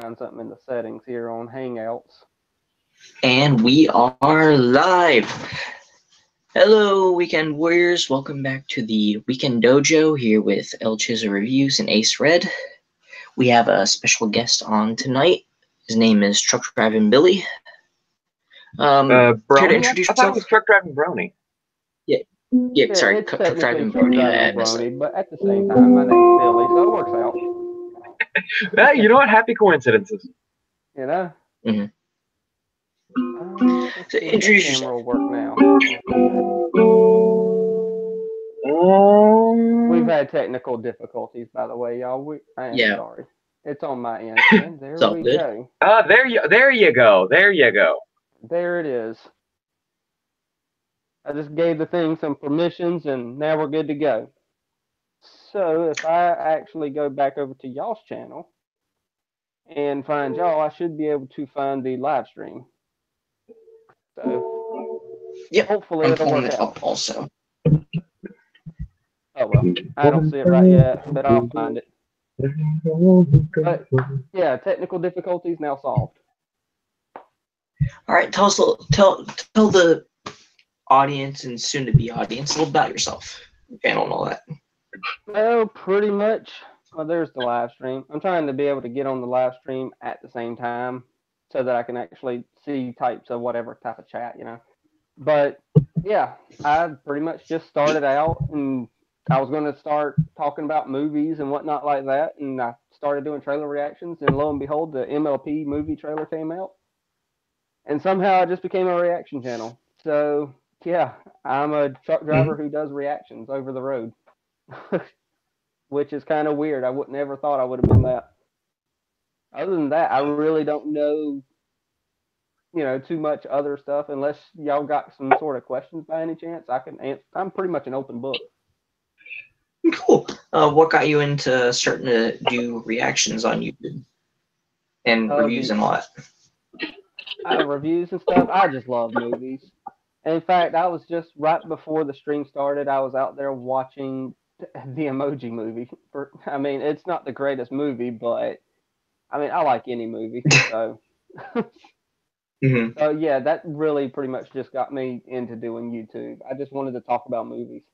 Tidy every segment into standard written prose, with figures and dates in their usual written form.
find something in the settings here on Hangouts. And we are live. Hello, Weekend Warriors. Welcome back to the Weekend Dojo here with El Chizo Reviews and Ace Red. We have a special guest on tonight. His name is Truck Drivin Billy. Care to Brony? introduce I thought it yourself? was Truck Driving Brony. Yeah, sorry, It's Truck technically Drivin Truck Brony. Driving I missed that. Brony, but at the same time, my name's Billy, so it works out. You know what? Happy coincidences. You know? Mhm. Let's So see if introduce the camera yourself. will work now. We've had technical difficulties, by the way, y'all. I am Yeah, sorry. It's on my end, and there it's all we good. go. There you go. There you go. There it is. I just gave the thing some permissions, and now we're good to go. So if I actually go back over to y'all's channel and find y'all, I should be able to find the live stream. So Yep, hopefully I'm it'll pulling work it out. up also. Oh well, I don't see it right yet, but I'll find it. But yeah, technical difficulties now solved. All right, tell the audience and soon-to-be audience a little about yourself, your channel, and all that. Well, pretty much. Well, there's the live stream. I'm trying to be able to get on the live stream at the same time so that I can actually see types of whatever type of chat. But yeah, I pretty much just started out and I was going to start talking about movies and whatnot like that. And I started doing trailer reactions. And lo and behold, the MLP movie trailer came out. And somehow it just became a reaction channel. So yeah, I'm a truck driver who does reactions over the road. Which is kind of weird. I wouldn't ever thought I would have been that. Other than that, I really don't know, too much other stuff. Unless y'all got some sort of questions by any chance, I can answer. I'm pretty much an open book. Cool. What got you into starting to do reactions on YouTube and reviews and all that? Reviews and stuff. I just love movies. In fact, I was just right before the stream started. I was out there watching the Emoji Movie. I mean, it's not the greatest movie, but I mean, I like any movie. So, so yeah, that really pretty much just got me into doing YouTube. I just wanted to talk about movies.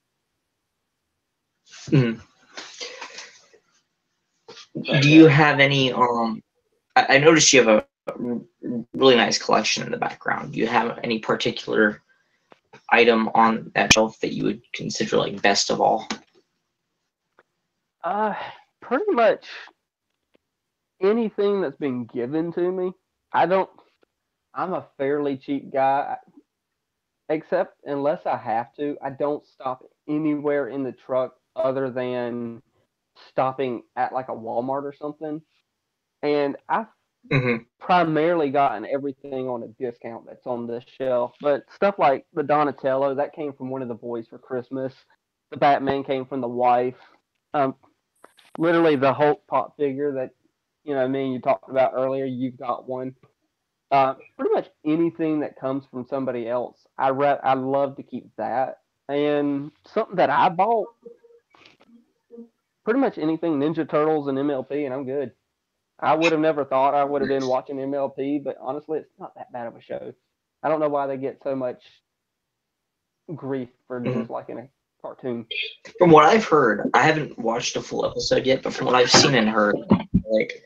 Do you have any? I noticed you have a really nice collection in the background. Do you have any particular item on that shelf that you would consider like best of all? Pretty much anything that's been given to me. I'm a fairly cheap guy, except unless I have to. I don't stop anywhere in the truck other than stopping at like a Walmart or something. And I've primarily gotten everything on a discount that's on this shelf. But stuff like the Donatello, that came from one of the boys for Christmas. The Batman came from the wife. Um, Literally the Hulk pop figure that me and you talked about earlier. You've got one. Pretty much anything that comes from somebody else, I love to keep that. And something that I bought, pretty much anything Ninja Turtles and MLP, and I'm good. I would have never thought I would have been watching MLP, but honestly, it's not that bad of a show. I don't know why they get so much grief for just liking a cartoon. From what I've heard, I haven't watched a full episode yet, but from what I've seen and heard, like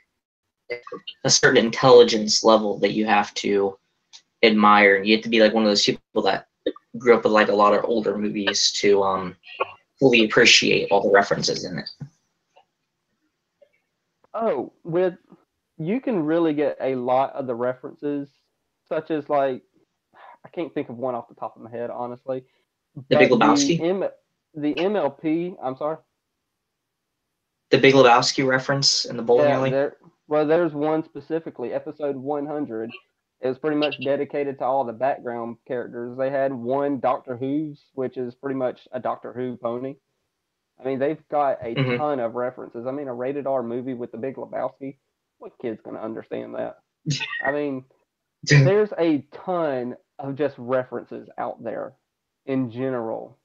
a certain intelligence level that you have to admire. You have to be like one of those people that grew up with like a lot of older movies to fully appreciate all the references in it. Oh, you can really get a lot of the references, such as like I can't think of one off the top of my head, honestly. The Big But Lebowski? the MLP, I'm sorry. The Big Lebowski reference in the bowling alley? There's one specifically, episode 100. It was pretty much dedicated to all the background characters. They had one Doctor Who's, which is pretty much a Doctor Who pony. I mean, they've got a ton of references. I mean, a rated R movie with the Big Lebowski. What kid's going to understand that? I mean, there's a ton of just references out there in general.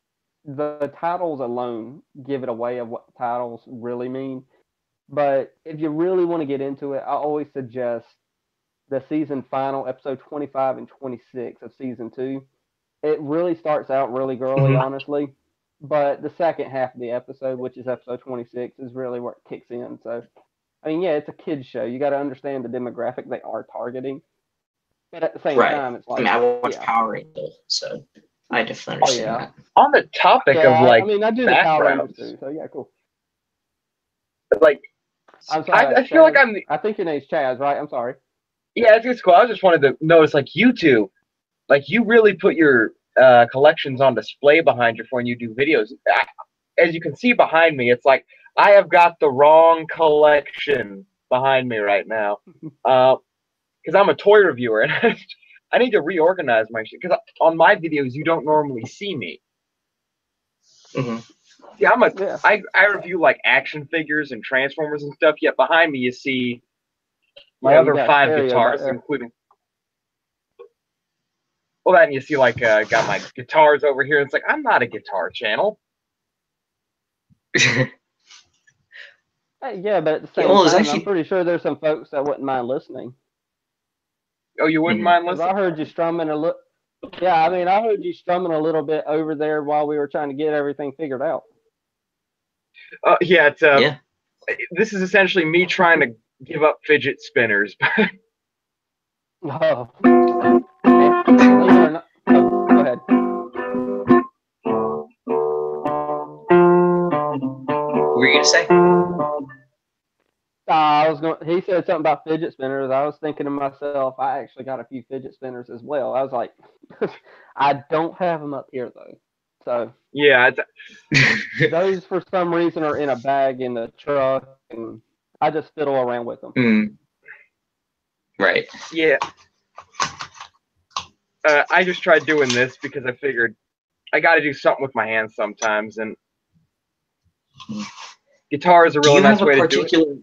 The titles alone give it away of what the titles really mean. But if you really want to get into it, I always suggest the season final, episode 25 and 26 of season 2. It really starts out really girly, Mhm. honestly. But the second half of the episode, which is episode 26, is really where it kicks in. So, I mean, yeah, it's a kids show. You got to understand the demographic they are targeting. But at the same Right. time, it's I mean, like, I watch yeah. Power Rangers, so I definitely Oh, understand yeah. that. On the topic of Yeah, I like mean, I do the Power Rangers backgrounds, too. So, yeah, cool. like I'm I, sorry, I feel like Chaz. I'm the, I think your name's Chaz, right? I'm sorry. yeah, it's cool. I just wanted to notice like you two, like you really put your collections on display behind you for when you do videos. As you can see behind me, it's like I have got the wrong collection behind me right now. Because I'm a toy reviewer and I need to reorganize my shit. Because on my videos, you don't normally see me. Hmm. Yeah, Yeah. I review like action figures and Transformers and stuff. Yet behind me, you see my Yeah, you other got 5 stereo back guitars, there. including. Well, then you see like got my guitars over here. It's like I'm not a guitar channel. Hey, yeah, but at the Yeah, same well, it's time, I'm actually. pretty sure there's some folks that wouldn't mind listening. Oh, you wouldn't Mhm. mind Because listening? I heard you strumming a little. Yeah, I mean, I heard you strumming a little bit over there while we were trying to get everything figured out. Yeah, it's Yeah. this is essentially me trying to give up fidget spinners. Oh, and believe it or not. Oh, go ahead. What were you gonna say? I was going. He said something about fidget spinners. I was thinking to myself, I actually got a few fidget spinners as well. I was like, I don't have them up here though. So Yeah, those for some reason are in a bag in the truck, and I just fiddle around with them. Mm, right. yeah. I just tried doing this because I figured I got to do something with my hands sometimes, and guitar is a Do really you nice have a way to do it. particular?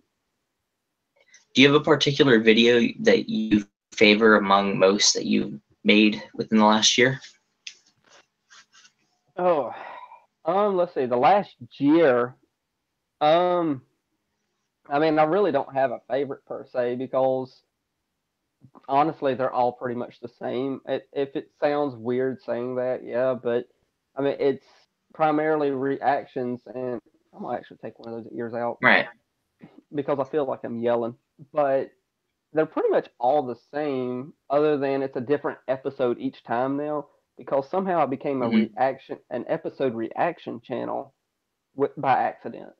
Do you have a particular video that you favor among most that you've made within the last year? Oh, let's see. The last year, um, I mean, I really don't have a favorite per se because honestly, they're all pretty much the same. If it sounds weird saying that, yeah, but I mean, it's primarily reactions, and I'm gonna actually take one of those ears out Right. because I feel like I'm yelling. But they're pretty much all the same, other than it's a different episode each time now. Because somehow I became Hmm. an episode reaction channel by accident,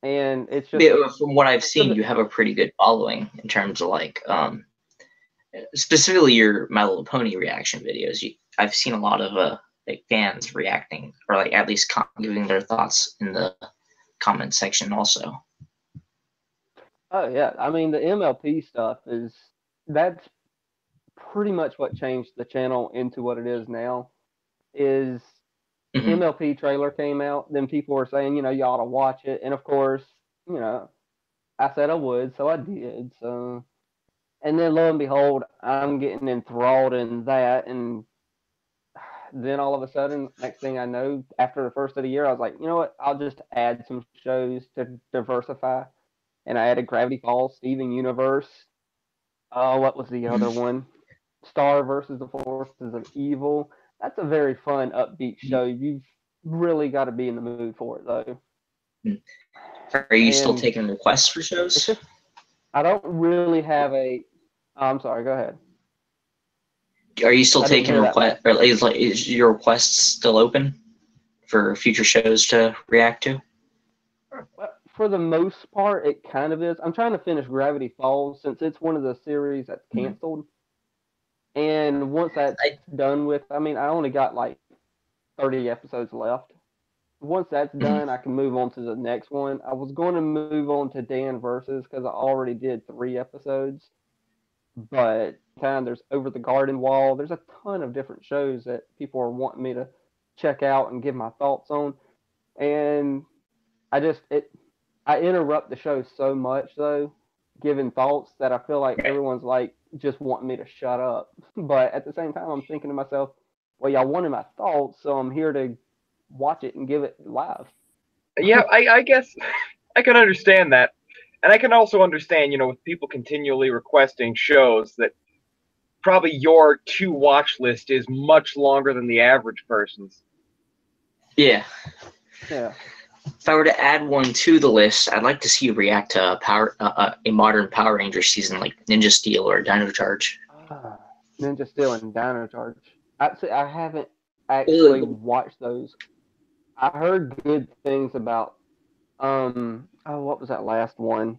and it's just Yeah, from what I've so seen, you have a pretty good following in terms of like specifically your My Little Pony reaction videos. I've seen a lot of like fans reacting or like at least giving their thoughts in the comment section also. oh yeah, I mean the MLP stuff is that's pretty much what changed the channel into what it is now. Is Hmm. MLP trailer came out, then people were saying, you ought to watch it, and of course, you know, I said I would, so I did. So, and then lo and behold, I'm getting enthralled in that, and then all of a sudden, next thing I know, after the first of the year, I was like, you know what? I'll just add some shows to diversify, and I added Gravity Falls, Steven Universe. Oh, what was the other one? Star versus the Forces of Evil. That's a very fun, upbeat show. You've really got to be in the mood for it, though. Are you still And taking requests for it's shows? just, I don't really have a. Oh, I'm sorry, go ahead. Are you still I didn't taking hear that request last or part. is your requests still open for future shows to react to? But for the most part, it kind of is. I'm trying to finish Gravity Falls since it's one of the series that's Mhm. canceled. And once that's I, done with, I mean, I only got like 30 episodes left. Once that's mhm. done, I can move on to the next one. I was going to move on to Dan versus because I already did 3 episodes, but time there's Over the Garden Wall. There's a ton of different shows that people are wanting me to check out and give my thoughts on, and I just it I interrupt the show so much though, giving thoughts that I feel like Right. everyone's like just wanting me to shut up. But at the same time, I'm thinking to myself, well, y'all wanted my thoughts, so I'm here to watch it and give it live. Yeah, I guess I can understand that. And I can also understand, with people continually requesting shows, that probably your to-watch list is much longer than the average person's. Yeah. Yeah. If I were to add one to the list, I'd like to see you react to a modern Power Ranger season like Ninja Steel or Dino Charge. Ninja Steel and Dino Charge. I haven't actually watched those. I heard good things about what was that last one?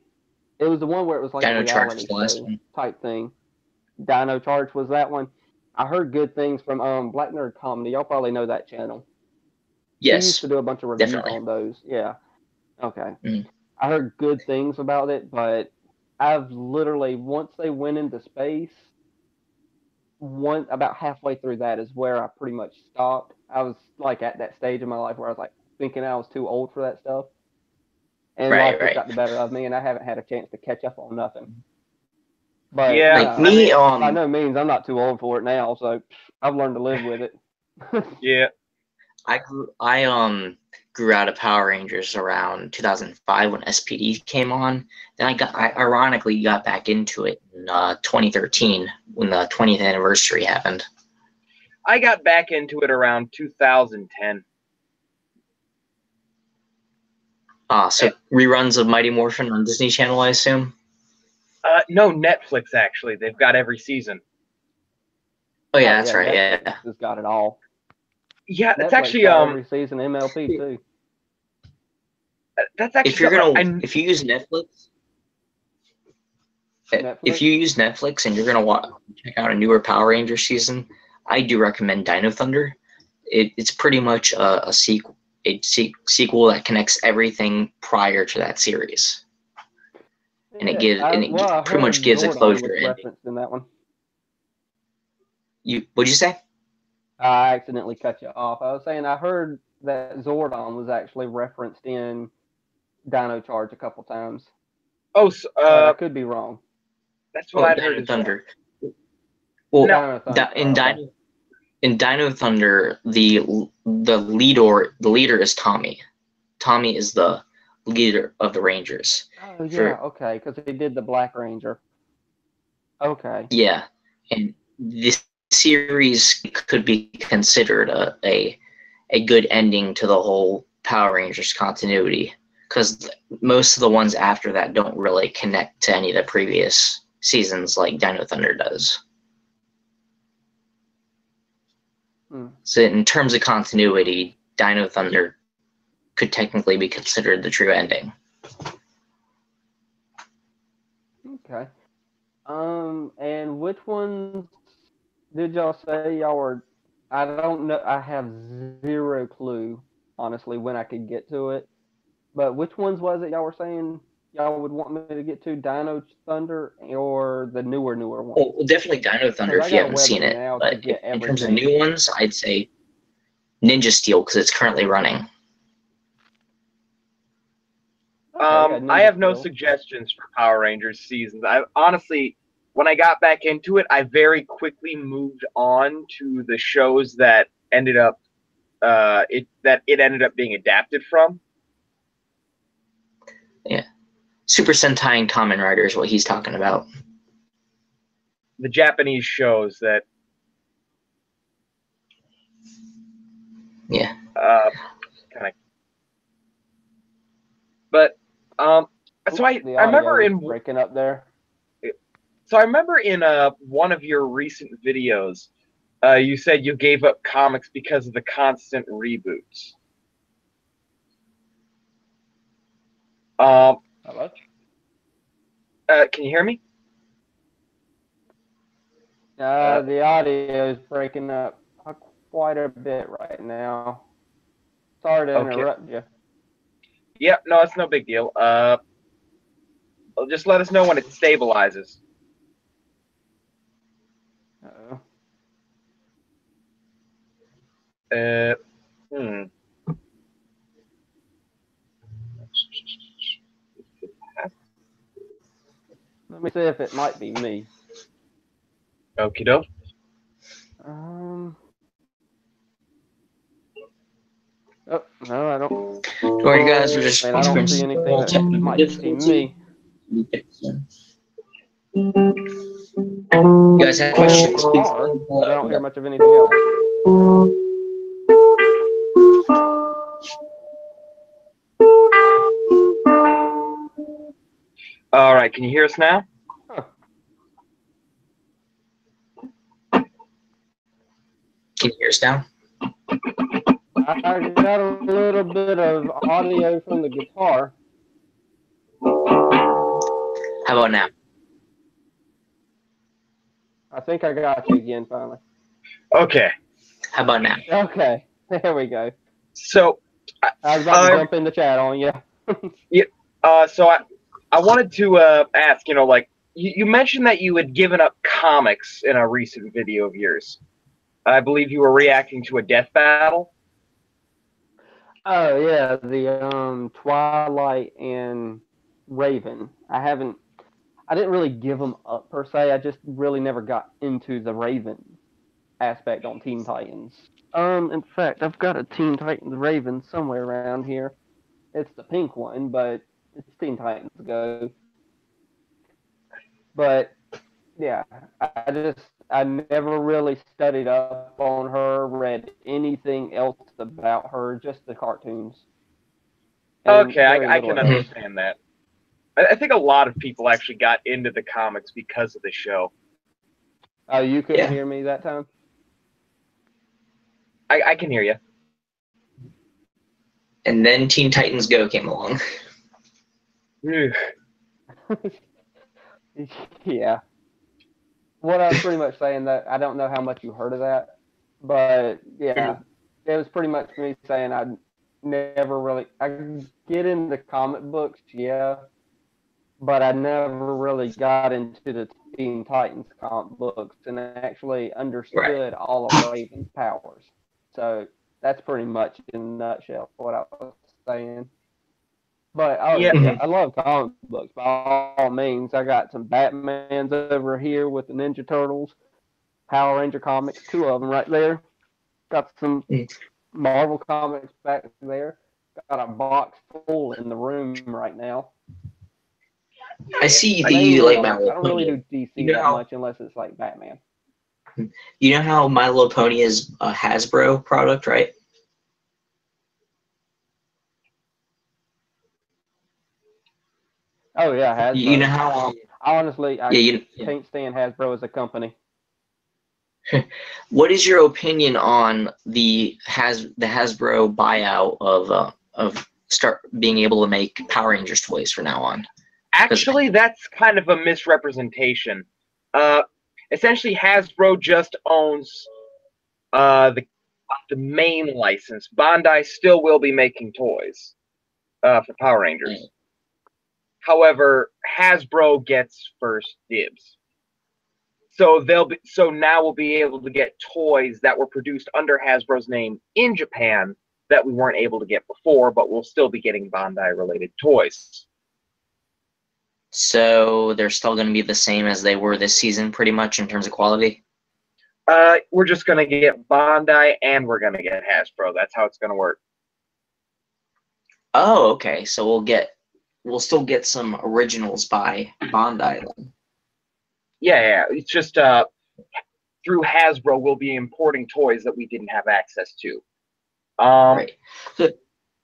It was the one where it was like a Dino Charge was reality the last show one. type thing. Dino Charge was that one. I heard good things from Black Nerd Comedy. Y'all probably know that channel. Yes. He used to do a bunch of reviews definitely. on those. Yeah. Okay. Mm. I heard good things about it, but I've literally, once they went into space, about halfway through that is where I pretty much stopped. I was like at that stage in my life where I was like thinking I was too old for that stuff. And life just got the better of me, and I haven't had a chance to catch up on nothing. But Yeah, like me, by no means, I'm not too old for it now, so I've learned to live with it. Yeah. I grew out of Power Rangers around 2005 when SPD came on. Then I ironically got back into it in 2013 when the 20th anniversary happened. I got back into it around 2010. So reruns of Mighty Morphin on Disney Channel, I assume? No, Netflix, actually. They've got every season. Oh, yeah, that's right, Netflix yeah. has got it all. Yeah, Netflix it's actually got every season MLP too. That's actually if you use Netflix, if you use Netflix and you're gonna check out a newer Power Ranger season, I do recommend Dino Thunder. It's pretty much a sequel that connects everything prior to that series, and it pretty much gives Zordon a closure was ending. referenced in that one. What'd you say? I accidentally cut you off. I was saying I heard that Zordon was actually referenced in Dino Charge a couple times. Oh, so, I could be wrong. That's what I'd heard. Dino Thunder. Well, Dino Thunder. In Dino Thunder, the leader is Tommy. Tommy is the leader of the Rangers. Oh yeah, okay, because he did the Black Ranger. Okay. Yeah, and this series could be considered a good ending to the whole Power Rangers continuity, because most of the ones after that don't really connect to any of the previous seasons like Dino Thunder does. So in terms of continuity, Dino Thunder could technically be considered the true ending. Okay. And which ones did y'all say y'all were? I don't know. I have zero clue, honestly, when I could get to it. But which ones was it y'all were saying y'all would want me to get to? Dino Thunder or the newer ones? Well, definitely Dino Thunder if you haven't seen it. But in terms of new ones, I'd say Ninja Steel because it's currently running. I have no suggestions for Power Rangers seasons. I honestly, when I got back into it, I very quickly moved on to the shows that ended up it ended up being adapted from. Yeah, Super Sentai and Kamen Rider is what he's talking about. The Japanese shows that. Yeah. Kind of. But so I remember in breaking up there. So I remember in one of your recent videos, you said you gave up comics because of the constant reboots. Hello? Can you hear me? The audio is breaking up quite a bit right now. Sorry to interrupt you. Yeah, no, it's no big deal. Just let us know when it stabilizes. Let me see if it might be me. Okie doke. Oh, no, I don't. Don't worry, guys. We're just I don't see anything that might be me. You guys have questions? Guitar, but I don't hear much of anything else. All right, can you hear us now? Huh. Can you hear us now? I got a little bit of audio from the guitar. How about now? I think I got you again finally. Okay, How about now? Okay, there we go. so I was about to jump in the chat on you. so I wanted to ask, like you mentioned that you had given up comics in a recent video of yours. I believe you were reacting to a death battle. Oh yeah, the Twilight and Raven. I didn't really give them up per se. I just really never got into the Raven aspect on Teen Titans. In fact, I've got a Teen Titans Raven somewhere around here. It's the pink one, but it's Teen Titans Go. But yeah, I never really studied up on her, read anything else about her, just the cartoons. And Okay, very I little can else. understand that. I think a lot of people actually got into the comics because of the show. Oh, you couldn't Yeah. hear me that time? I can hear you. And then Teen Titans Go came along. Yeah. What I was pretty much saying that I don't know how much you heard of that, but yeah, it was pretty much me saying I get into comic books, yeah, but I never really got into the Teen Titans comic books and actually understood all of Raven's powers. So that's pretty much in a nutshell what I was saying. But oh Yeah. yeah, I love comic books by all means. I got some Batmans over here with the Ninja Turtles, Power Ranger comics, two of them right there. Got some Marvel comics back there. Got a box full in the room right now. I see that Mainly you like My Marvel. I Little don't really Pony. do DC You know that how much unless it's like Batman. you know how My Little Pony is a Hasbro product, right? Oh yeah, Hasbro. You know how Honestly, I can't stand Hasbro as a company. What is your opinion on the Hasbro buyout of start being able to make Power Rangers toys from now on? Actually, that's kind of a misrepresentation. Essentially, Hasbro just owns the main license. Bandai still will be making toys for Power Rangers. However, Hasbro gets first dibs. So now we'll be able to get toys that were produced under Hasbro's name in Japan that we weren't able to get before, but we'll still be getting Bandai related toys. So they're still going to be the same as they were this season, pretty much in terms of quality. We're just going to get Bandai and we're going to get Hasbro. That's how it's going to work. Oh, okay. So we'll still get some originals by Bandai then. Yeah. It's just through Hasbro, we'll be importing toys that we didn't have access to. Right. So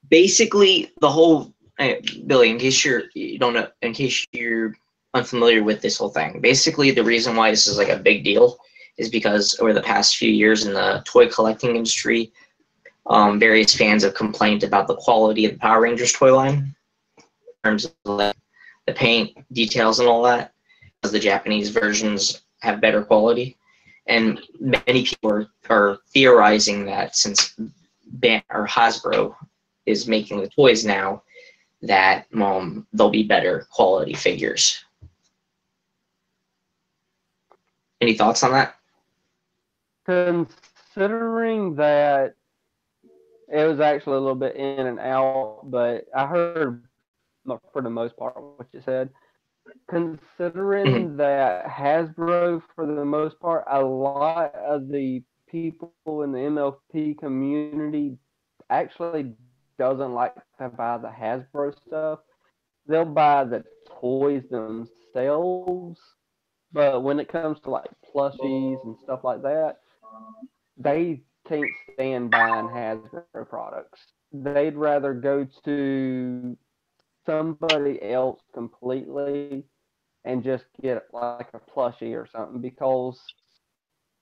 basically, the whole Billy, in case you're unfamiliar with this whole thing, basically the reason why this is like a big deal is because over the past few years in the toy collecting industry, various fans have complained about the quality of the Power Rangers toy line in terms of the paint details and all that, because the Japanese versions have better quality. And many people are theorizing that since Hasbro is making the toys now, that there'll be better quality figures. Any thoughts on that? Considering that it was actually a little bit in and out, but I heard for the most part what you said. Considering that Hasbro, for the most part, a lot of the people in the MLP community actually doesn't like to buy the Hasbro stuff. They'll buy the toys themselves, but when it comes to like plushies and stuff like that, they can't stand buying Hasbro products. They'd rather go to somebody else completely and just get like a plushie or something because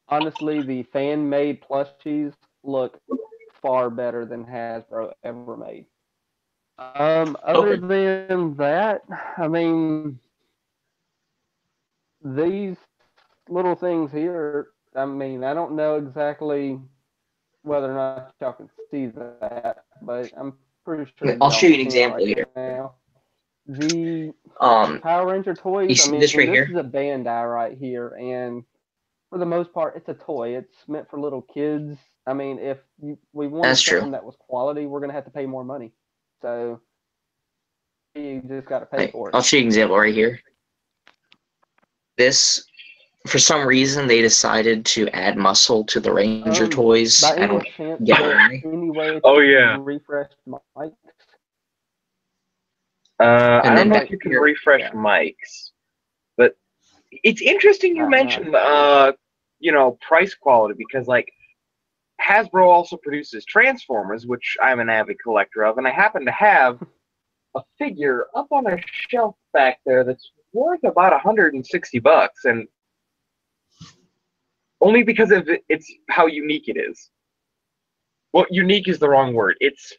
honestly, the fan made plushies look far better than Hasbro ever made. Other Okay. than that, I mean, these little things here, I mean, I don't know exactly whether or not y'all can see that, but I'm pretty sure I'll y'all show you an can example right here. now. The Um, Power Ranger you toys, I see mean, this right this here? is a Bandai right here, and for the most part, it's a toy. It's meant for little kids. I mean, if we wanted That's true. something that was quality, we're gonna have to pay more money. So you just got to pay Like, for it. I'll show you an example right here. This, for some reason, they decided to add muscle to the Ranger toys. By I any don't chance, get there why. any way Oh to yeah. refresh mics? I And don't then know back if you can here, refresh Yeah. mics, but it's interesting you No. mentioned price quality because like Hasbro also produces Transformers, which I'm an avid collector of, and I happen to have a figure up on a shelf back there that's worth about $160, and only because of it's how unique it is. Well, unique is the wrong word. It's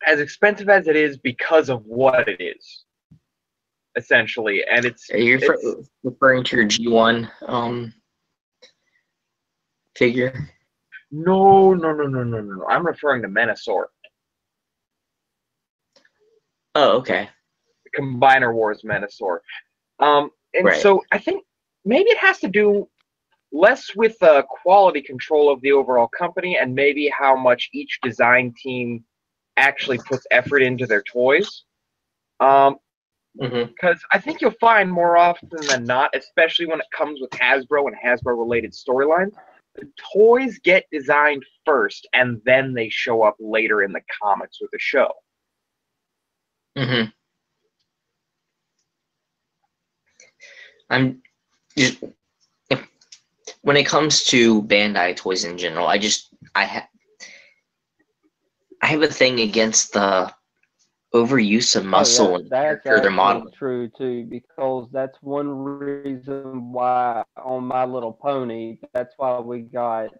as expensive as it is because of what it is, essentially, and are you referring to your G1 figure? no. I'm referring to Menasor, Oh, okay. Combiner Wars Menasor. And Right. so I think maybe it has to do less with quality control of the overall company and maybe how much each design team actually puts effort into their toys. Mm-hmm. Because I think you'll find more often than not, especially when it comes with Hasbro and Hasbro-related storylines, the toys get designed first and then they show up later in the comics with the show. Mm-hmm. I'm just when it comes to Bandai toys in general, I have a thing against the overuse of Oh muscle yeah, in the that's character they're actually modeling. true too. Because that's one reason why on My Little Pony, that's why we got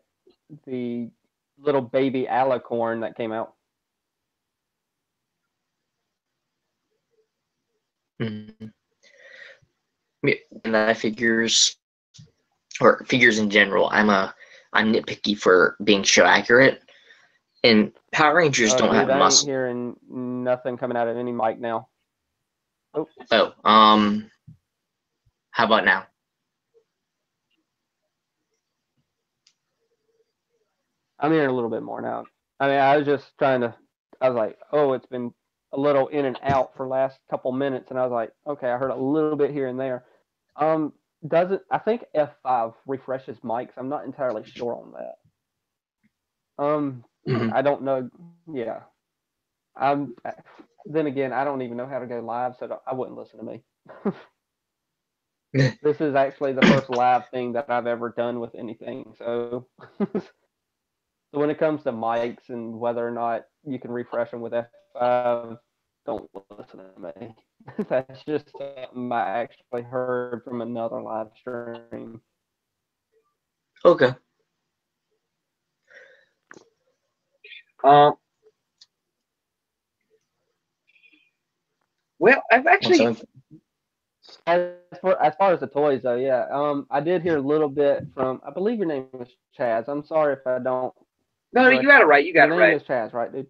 the little baby alicorn that came out. Mm-hmm. Bandai figures or figures in general, I'm nitpicky for being show accurate. And Power Rangers Oh, don't dude, have I ain't muscle. hearing nothing coming out of any mic now. Oh, Oh, how about now? I'm hearing a little bit more now. I mean, I was just trying to. I was like, oh, it's been a little in and out for last couple minutes, and I was like, okay, I heard a little bit here and there. Um, doesn't I think F5 refreshes mics? I'm not entirely sure on that. Mm-hmm. I don't know. Yeah, I'm. Then again, I don't even know how to go live, so I wouldn't listen to me. This is actually the first live thing that I've ever done with anything. So, so when it comes to mics and whether or not you can refresh them with F5, don't listen to me. That's just something I actually heard from another live stream. Okay. Um, well, I've actually As far as the toys though, yeah. I did hear a little bit from. I believe your name is Chaz. I'm sorry if I don't. no, you got it right. You Your got it name right. is Chaz, right, dude?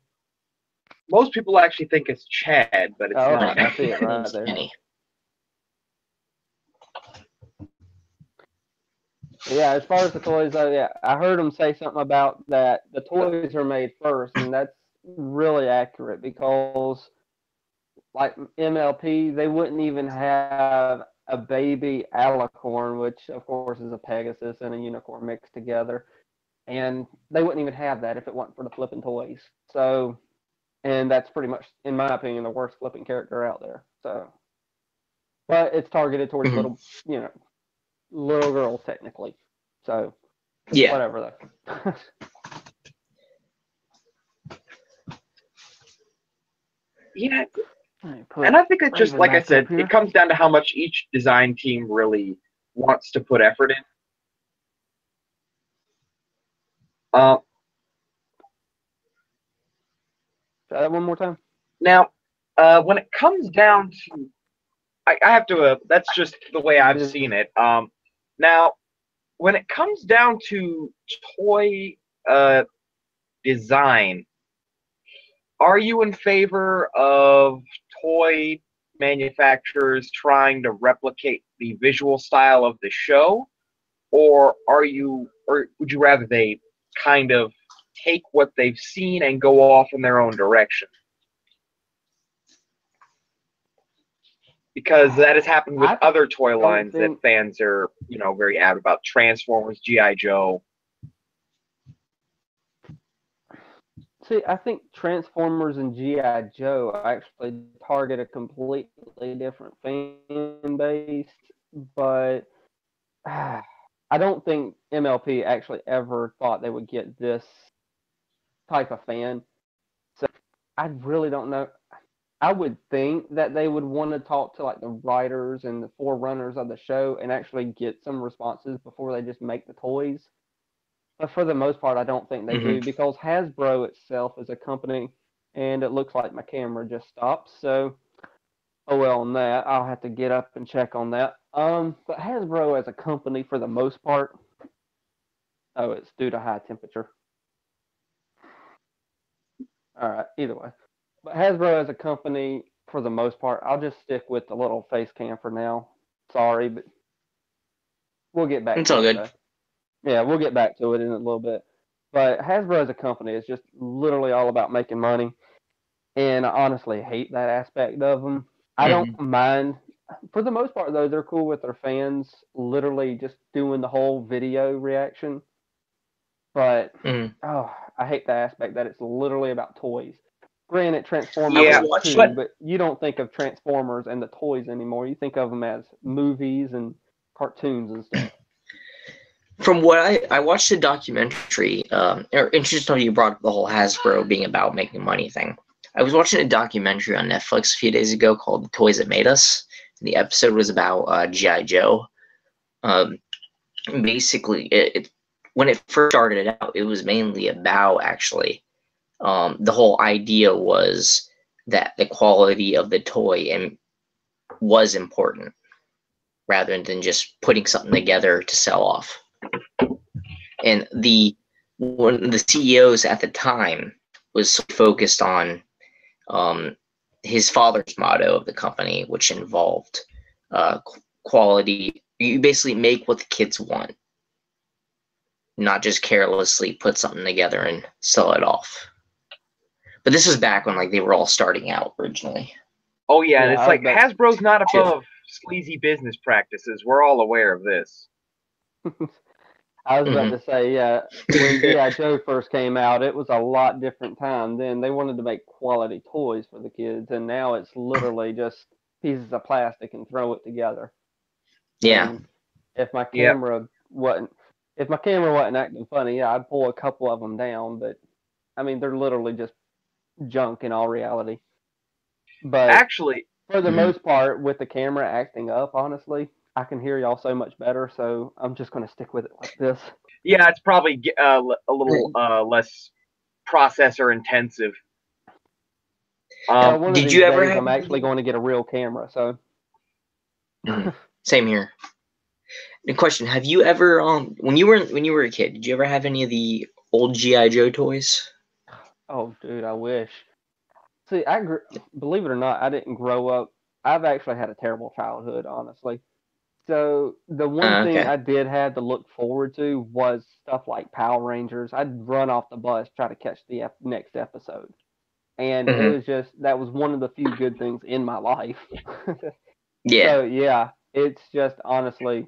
Most people actually think it's Chad, but it's Oh, okay. not. I see it My right name's there. Kenny. Yeah, as far as the toys though, yeah, I heard him say something about that the toys are made first, and that's really accurate because like MLP, they wouldn't even have a baby alicorn, which of course is a Pegasus and a unicorn mixed together, and they wouldn't even have that if it weren't for the flipping toys. So, and that's pretty much, in my opinion, the worst flipping character out there. So, but it's targeted towards Mhm. little girls technically. So Yeah. whatever though. Yeah, Let me and put I think it just, Raven like I back up said, here. it comes down to how much each design team really wants to put effort in. Uh, Try that one more time. Now, when it comes down to, I have to. That's just the way I've This seen it. Now, when it comes down to toy uh, design, are you in favor of toy manufacturers trying to replicate the visual style of the show, or would you rather they kind of take what they've seen and go off in their own direction? Because that has happened with I other toy don't lines that think. fans are, very avid about. Transformers, GI Joe. See, I think Transformers and GI Joe actually target a completely different fan base, but I don't think MLP actually ever thought they would get this type of fan. So I really don't know. I would think that they would want to talk to like the writers and the forerunners of the show and actually get some responses before they just make the toys. But for the most part, I don't think they Hmm. do because Hasbro itself is a company, and it looks like my camera just stopped. So, oh well, on that, I'll have to get up and check on that. But Hasbro as a company, for the most part, oh, it's due to high temperature. All right, either way. But Hasbro as a company, for the most part, I'll just stick with the little face cam for now. Sorry, but we'll get back It's to all it good. though. Yeah, we'll get back to it in a little bit. But Hasbro as a company is just literally all about making money. And I honestly hate that aspect of them. I don't Hmm. mind. For the most part, though, they're cool with their fans literally just doing the whole video reaction. But Hmm. oh, I hate the aspect that it's literally about toys. Granted, I Transformers was Yeah, is watching. too, but but you don't think of Transformers and the toys anymore. You think of them as movies and cartoons and stuff. From what I watched a documentary, or interesting you brought up the whole Hasbro being about making money thing. I was watching a documentary on Netflix a few days ago called "The Toys That Made Us." And the episode was about GI Joe. Um, Basically, when it first started out, it was mainly about actually the whole idea was that the quality of the toy and was important rather than just putting something together to sell off. And one of the CEOs at the time was so focused on um, his father's motto of the company, which involved quality. You basically make what the kids want, not just carelessly put something together and sell it off. But this was back when like they were all starting out originally. oh yeah, and Yeah, it's I was like about. Hasbro's not Yeah. above sleazy business practices. We're all aware of this. I was about Hmm. to say, yeah, when G.I. Joe first came out, it was a lot different time. Then they wanted to make quality toys for the kids, and now it's literally just pieces of plastic and throw it together. I Yeah. mean, if my Yeah, camera wasn't if my camera wasn't acting funny, yeah, I'd pull a couple of them down, but I mean, they're literally just junk in all reality. But actually, for the Hmm. most part, with the camera acting up, honestly, I can hear y'all so much better, so I'm just going to stick with it like this. yeah, it's probably a little less processor intensive. One of Did these you ever days, have I'm actually any? going to get a real camera, so Mhm. Same here. The question: have you ever when you were a kid, did you ever have any of the old GI Joe toys? oh, dude, I wish. See, believe it or not, I didn't grow up. I've actually had a terrible childhood, honestly. So the one thing Okay. I did have to look forward to was stuff like Power Rangers. I'd run off the bus try to catch the next episode, and it Hmm. was just that was one of the few good things in my life. Yeah. So yeah, it's just honestly,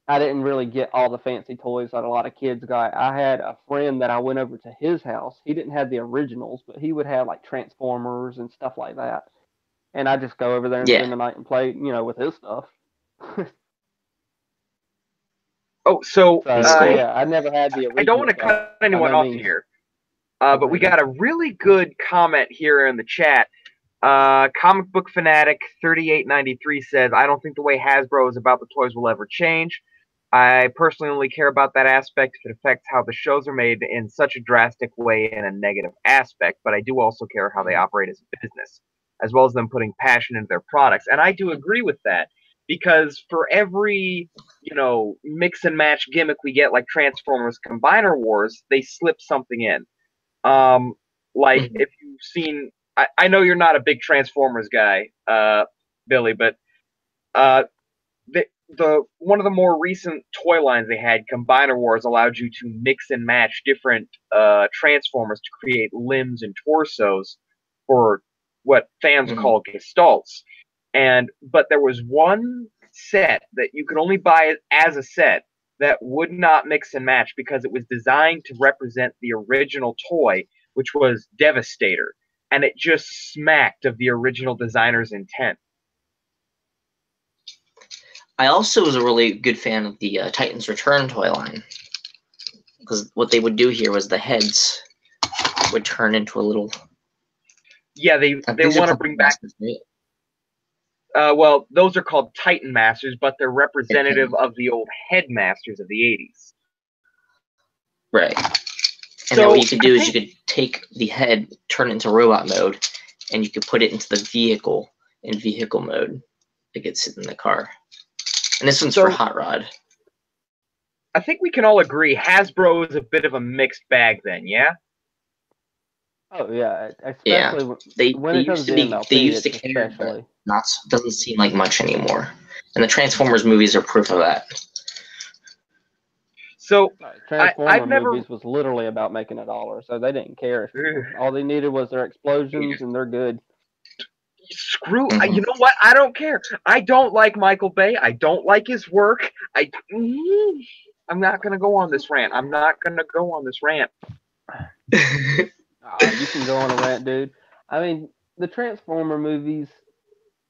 I didn't really get all the fancy toys that a lot of kids got. I had a friend that I went over to his house. He didn't have the originals, but he would have like Transformers and stuff like that. and I just go over there and Yeah. spend the night and play, with his stuff. Oh, so That's So cool. yeah, I never had the I don't original want to stuff cut by anyone no off means. here, but we got a really good comment here in the chat. Comic Book Fanatic 3893 says, I don't think the way Hasbro is about the toys will ever change. I personally only care about that aspect if it affects how the shows are made in such a drastic way in a negative aspect, but I do also care how they operate as a business, as well as them putting passion into their products. And I do agree with that, because for every, mix and match gimmick we get, like Transformers Combiner Wars, they slip something in. Like if you've seen, I know you're not a big Transformers guy, Billy, but the one of the more recent toy lines they had, Combiner Wars, allowed you to mix and match different Transformers to create limbs and torsos for what fans call gestalts. But there was one set that you could only buy it as a set that would not mix and match because it was designed to represent the original toy, which was Devastator, and it just smacked of the original designer's intent. I also was a really good fan of the Titans Return toy line, because what they would do here was the heads would turn into a little. Yeah, they want to bring back. Well, those are called Titan Masters, but they're representative of the old Headmasters of the 80s. Right. And then what you could do is you could take the head, turn it into robot mode, and you could put it into the vehicle in vehicle mode. It could sit in the car. And this one's for Hot Rod. I think we can all agree Hasbro is a bit of a mixed bag then, yeah? Oh yeah, especially when it comes to MLP, they used to care, especially. But doesn't seem like much anymore. And the Transformers movies are proof of that. So Transformer movies was literally about making $1, so they didn't care. All they needed was their explosions, and they're good. Screw! You know what? I don't care. I don't like Michael Bay. I don't like his work. I'm not gonna go on this rant. You can go on a rant, dude. I mean, the Transformer movies,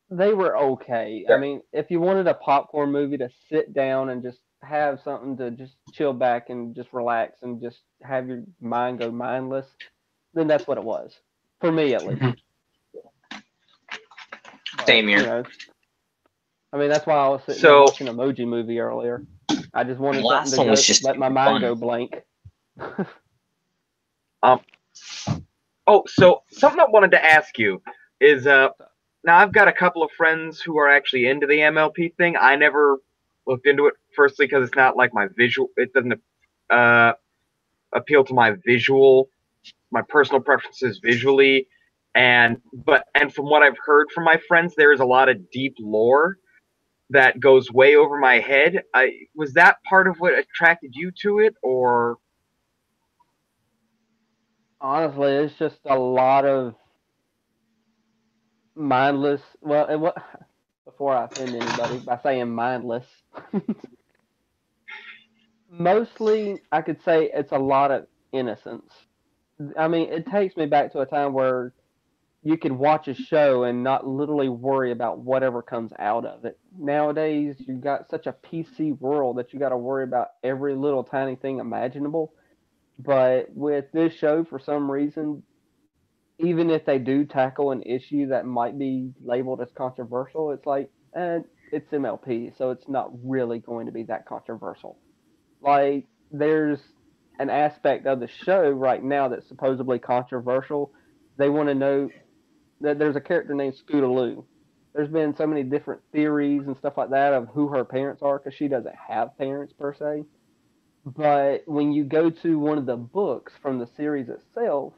they were okay. I mean, if you wanted a popcorn movie to sit down and just have something to just chill back and just relax and just have your mind go mindless, then that's what it was. For me, at least. Same here. I mean, that's why I was sitting there watching Emoji Movie earlier. I just wanted something to just let my mind go blank. So something I wanted to ask you is, now I've got a couple of friends who are actually into the MLP thing. I never looked into it, firstly because it's not like my visual, it doesn't appeal to my personal preferences visually, and from what I've heard from my friends, there is a lot of deep lore that goes way over my head. Was that part of what attracted you to it, or? Honestly, it's just a lot of mindless. Well, before I offend anybody by saying mindless, mostly I could say it's a lot of innocence. I mean, it takes me back to a time where you could watch a show and not literally worry about whatever comes out of it. Nowadays, you've got such a PC world that you got to worry about every little tiny thing imaginable. But with this show, for some reason, even if they do tackle an issue that might be labeled as controversial, it's like, it's MLP, so it's not really going to be that controversial. Like, there's an aspect of the show right now that's supposedly controversial. They want to know that there's a character named Scootaloo. There's been so many different theories and stuff like that of who her parents are because she doesn't have parents per se. But when you go to one of the books from the series itself,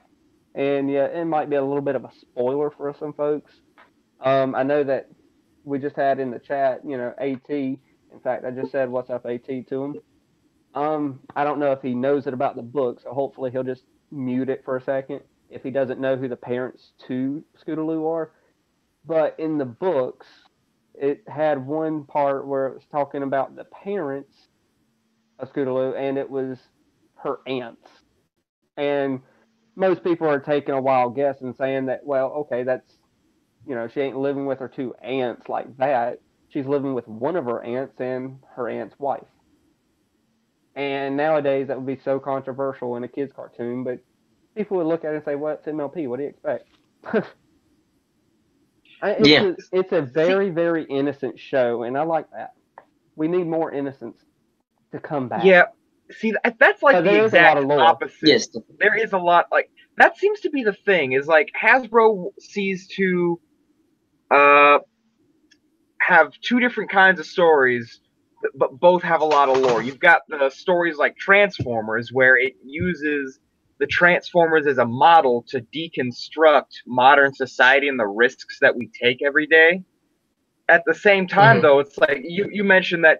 and yeah, it might be a little bit of a spoiler for some folks. I know that we just had in the chat, AT. In fact, I just said what's up, AT, to him. I don't know if he knows it about the book, so hopefully he'll just mute it for a second if he doesn't know who the parents to Scootaloo are. But in the books, it had one part where it was talking about the parents of Scootaloo, and it was her aunts. And most people are taking a wild guess and saying that, well, okay, that's she ain't living with her two aunts like that. She's living with one of her aunts and her aunt's wife. And nowadays that would be so controversial in a kids cartoon, but people would look at it and say, "Well, it's MLP. What do you expect?" Yeah. It's a very, very innocent show, and I like that. We need more innocence to come back. Yeah. See, that's like But the there is a lot exact of lore. opposite. Yes. There is a lot, like, that seems to be the thing, is like Hasbro sees to have two different kinds of stories, but both have a lot of lore. You've got the stories like Transformers, where it uses the Transformers as a model to deconstruct modern society and the risks that we take every day. At the same time, though, it's like you mentioned that,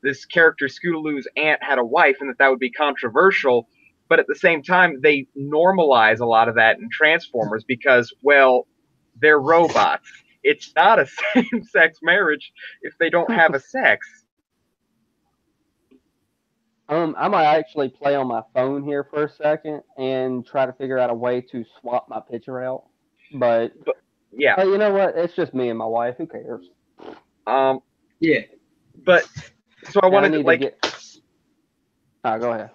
this character Scootaloo's aunt had a wife and that would be controversial, but at the same time, they normalize a lot of that in Transformers because, well, they're robots. It's not a same-sex marriage if they don't have a sex. I might actually play on my phone here for a second and try to figure out a way to swap my picture out. But Yeah. you know what? It's just me and my wife. Who cares? Yeah. But so I wanted to like. Go ahead.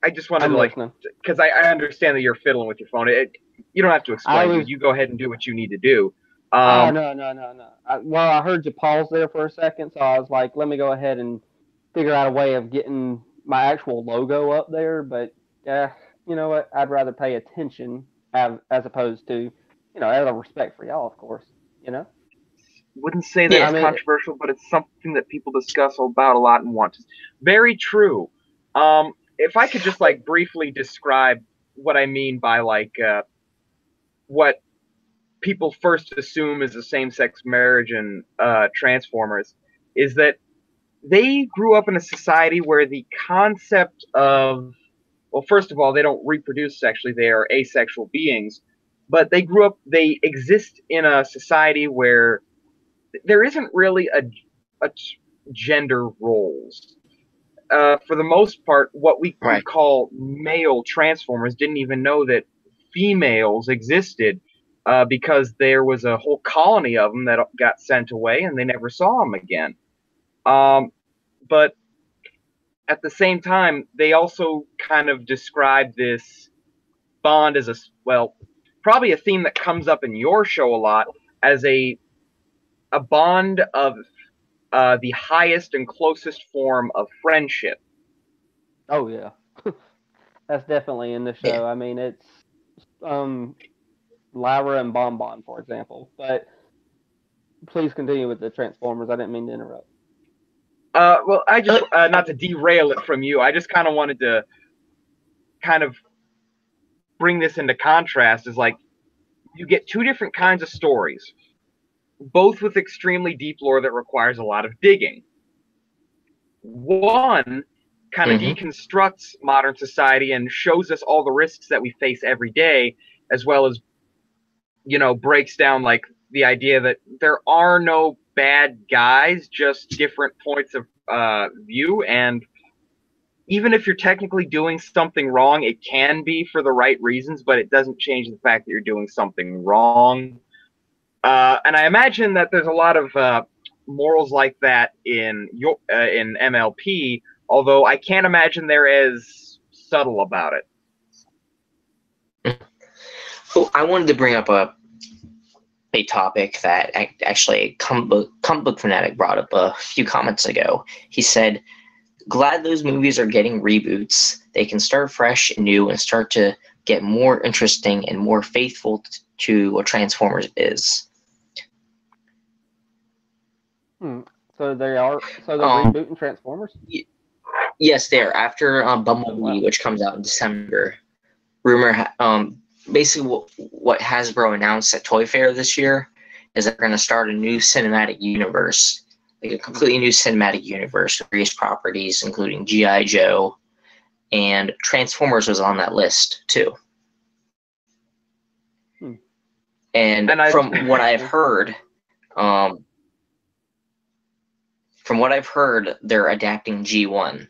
I just wanted to listening. because I understand that you're fiddling with your phone. You don't have to explain. You go ahead and do what you need to do. No. I heard you pause there for a second, so I was like, let me go ahead and figure out a way of getting my actual logo up there. But you know what? I'd rather pay attention as opposed to, out of respect for y'all, of course. Wouldn't say that it's controversial, but it's something that people discuss about a lot and want to. Very true. If I could just like briefly describe what I mean by like what people first assume is a same-sex marriage in Transformers, is that they grew up in a society where the concept of, well, first of all, they don't reproduce sexually; they are asexual beings. But they exist in a society where there isn't really a gender roles. For the most part, what we would call male Transformers didn't even know that females existed because there was a whole colony of them that got sent away and they never saw them again. But at the same time, they also kind of describe this bond as probably a theme that comes up in your show a lot, as a bond of the highest and closest form of friendship. Oh yeah, that's definitely in the show. Yeah. I mean, it's Lyra and Bonbon, for example. But please continue with the Transformers. I didn't mean to interrupt. Well, I just not to derail it from you. I just kind of wanted to kind of bring this into contrast. Is like you get two different kinds of stories, both with extremely deep lore that requires a lot of digging. One kind of deconstructs modern society and shows us all the risks that we face every day, as well as, breaks down like the idea that there are no bad guys, just different points of view. And even if you're technically doing something wrong, it can be for the right reasons, but it doesn't change the fact that you're doing something wrong. And I imagine that there's a lot of morals like that in MLP, although I can't imagine they're as subtle about it. Oh, I wanted to bring up a topic that actually a comic book fanatic brought up a few comments ago. He said, glad those movies are getting reboots. They can start fresh and new and start to get more interesting and more faithful to what Transformers is. So they are. So they're rebooting Transformers. Yes, they are. After Bumblebee, which comes out in December. Rumor, basically what Hasbro announced at Toy Fair this year is they're going to start a new cinematic universe, like a completely new cinematic universe with various properties, including G.I. Joe, and Transformers was on that list too. And from what I've heard, they're adapting G1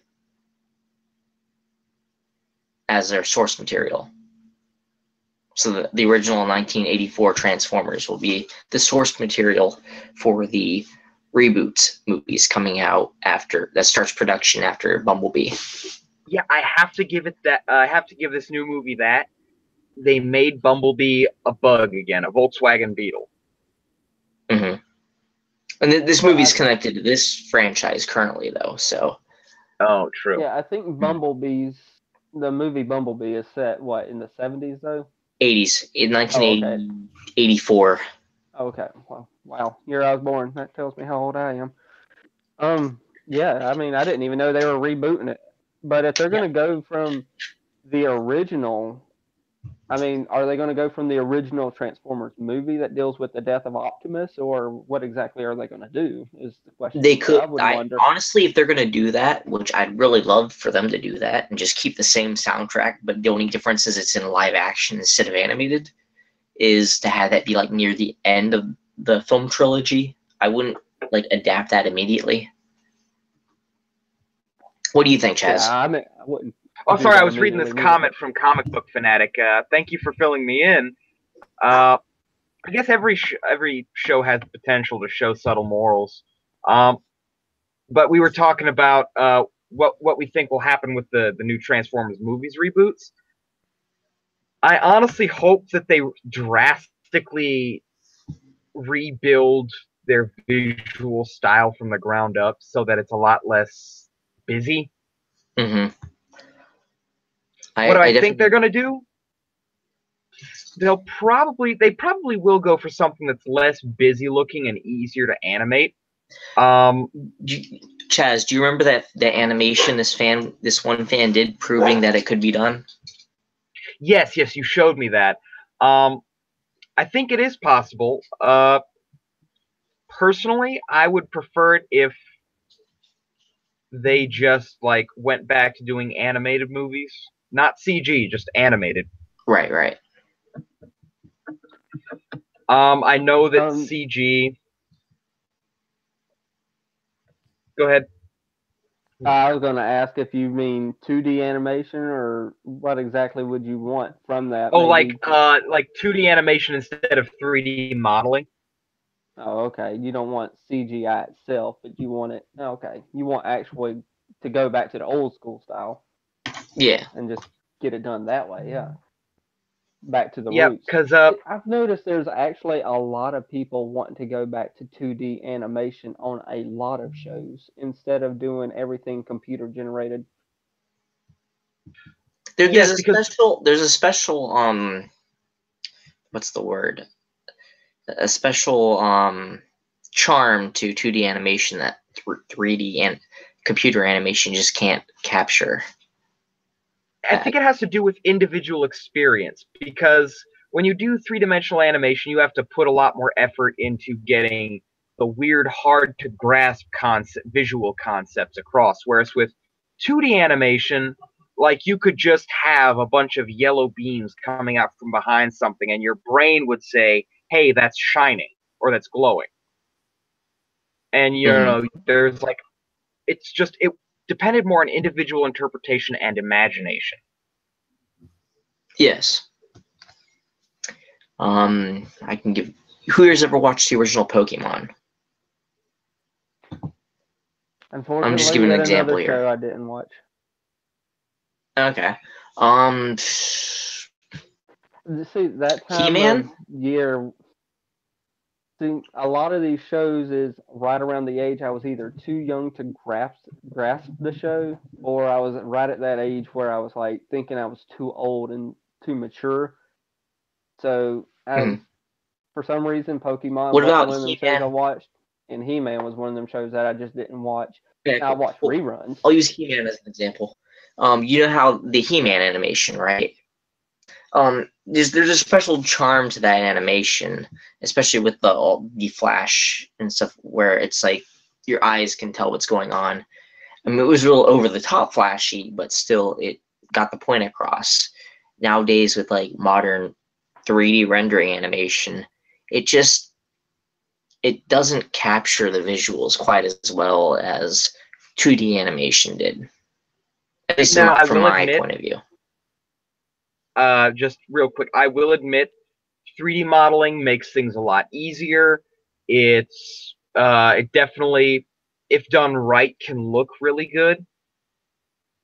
as their source material. So the original 1984 Transformers will be the source material for the reboot movies coming out after that starts production after Bumblebee. Yeah, I have to give it that. I have to give this new movie that they made Bumblebee a bug again, a Volkswagen Beetle. Mm-hmm. And this Well, movie's connected to this franchise currently, though. So. Oh, true. Yeah, I think the movie Bumblebee is set what in the 70s though. 80s, in Oh, okay. 1984. Okay. Well, wow, year I was born. That tells me how old I am. Yeah, I mean, I didn't even know they were rebooting it. But if they're gonna go from the original, I mean, are they gonna go from the original Transformers movie that deals with the death of Optimus, or what exactly are they gonna do? Is the They question that I could. would I wonder. honestly, if they're gonna do that, which I'd really love for them to do that, and just keep the same soundtrack, but the only difference is it's in live action instead of animated, is to have that be like near the end of the film trilogy. I wouldn't like adapt that immediately. What do you think, Chaz? Yeah, I mean, I wouldn't. Oh, do sorry, I that was reading this immediately neither. comment from Comic Book Fanatic. Thank you for filling me in. I guess every show has the potential to show subtle morals. But we were talking about what we think will happen with the new Transformers movies reboots. I honestly hope that they drastically rebuild their visual style from the ground up so that it's a lot less busy. Mm-hmm. What do I think they're going to do? They probably will go for something that's less busy looking and easier to animate. Chaz, do you remember that animation this one fan did proving that it could be done? Yes, you showed me that. I think it is possible. Personally, I would prefer it if they just like went back to doing animated movies, not CG, just animated. Right. I know that CG. Go ahead. I was going to ask if you mean 2D animation or what exactly would you want from that? Oh, maybe? like 2D animation instead of 3D modeling. Oh, okay. You don't want CGI itself, but you want it. Okay, you want actually to go back to the old school style. Yeah. And just get it done that way. Yeah. Back to the Yeah, roots. because I've noticed there's actually a lot of people wanting to go back to 2D animation on a lot of shows instead of doing everything computer generated. There's a special what's the word? A special charm to 2D animation that 3D and computer animation just can't capture. I think it has to do with individual experience, because when you do three-dimensional animation, you have to put a lot more effort into getting the weird, hard-to-grasp visual concepts across, whereas with 2D animation, like, you could just have a bunch of yellow beams coming out from behind something, and your brain would say, hey, that's shining, or that's glowing. And, you know, there's, like, it depended more on individual interpretation and imagination. Yes. I can give. Who has ever watched the original Pokemon? Unfortunately, I'm just giving an example here. Show I didn't watch. Okay. See, that time of year. See, a lot of these shows is right around the age I was either too young to grasp the show, or I was right at that age where I was like thinking I was too old and too mature. So, for some reason, Pokemon wasn't one of them shows I watched, and He-Man was one of them shows that I just didn't watch. Okay, I watched reruns. I'll use He-Man as an example. You know how the He-Man animation, right? There's a special charm to that animation, especially with the flash and stuff, where it's like your eyes can tell what's going on. I mean, it was real over the top flashy, but still it got the point across. Nowadays, with like modern 3D rendering animation, it doesn't capture the visuals quite as well as 2D animation did. At least from my point of view. just real quick, I will admit 3D modeling makes things a lot easier. It definitely, if done right, can look really good.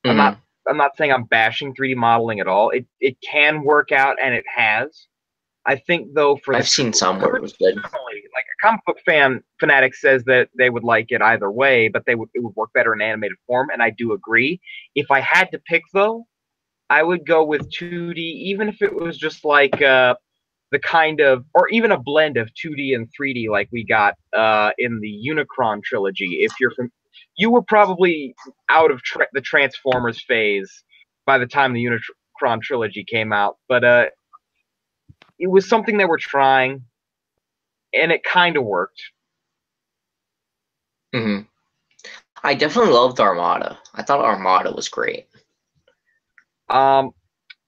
I'm Mhm. not saying I'm bashing 3D modeling at all. It can work out, and it has. I think though, for the I've seen some where it was good. personally, like a comic book fanatic says that they would like it either way, but it would work better in animated form, and I do agree. If I had to pick though, I would go with 2D, even if it was just like the kind of, or even a blend of 2D and 3D, like we got in the Unicron trilogy. If you're from, you were probably out of the Transformers phase by the time the Unicron trilogy came out, but it was something they were trying, and it kind of worked. Mhm. I definitely loved Armada. I thought Armada was great.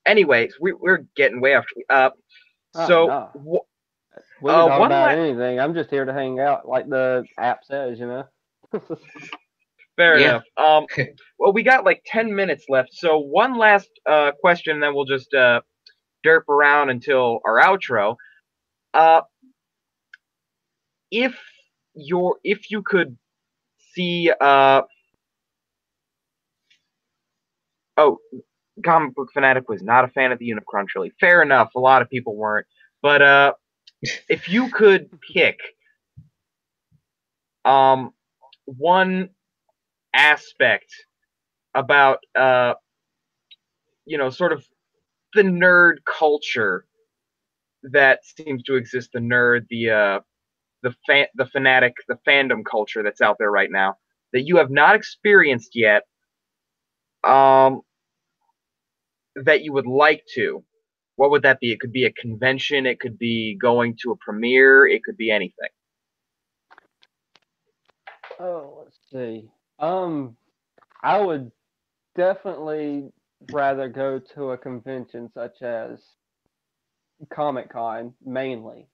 Anyways, we're getting way after. Oh So no, we can talk one about last. anything. I'm just here to hang out, like the app says, you know. Fair Yeah. enough. Well, we got like 10 minutes left, so one last question, then we'll just derp around until our outro. Uh, if you could see, oh, Comic Book Fanatic was not a fan of the Unicron trilogy. Fair enough, a lot of people weren't. But if you could pick one aspect about sort of the nerd culture that seems to exist, the fanatic, the fandom culture that's out there right now that you have not experienced yet, um, that you would like to, what would that be? It could be a convention, it could be going to a premiere, it could be anything. Oh, let's see. I would definitely rather go to a convention such as Comic Con mainly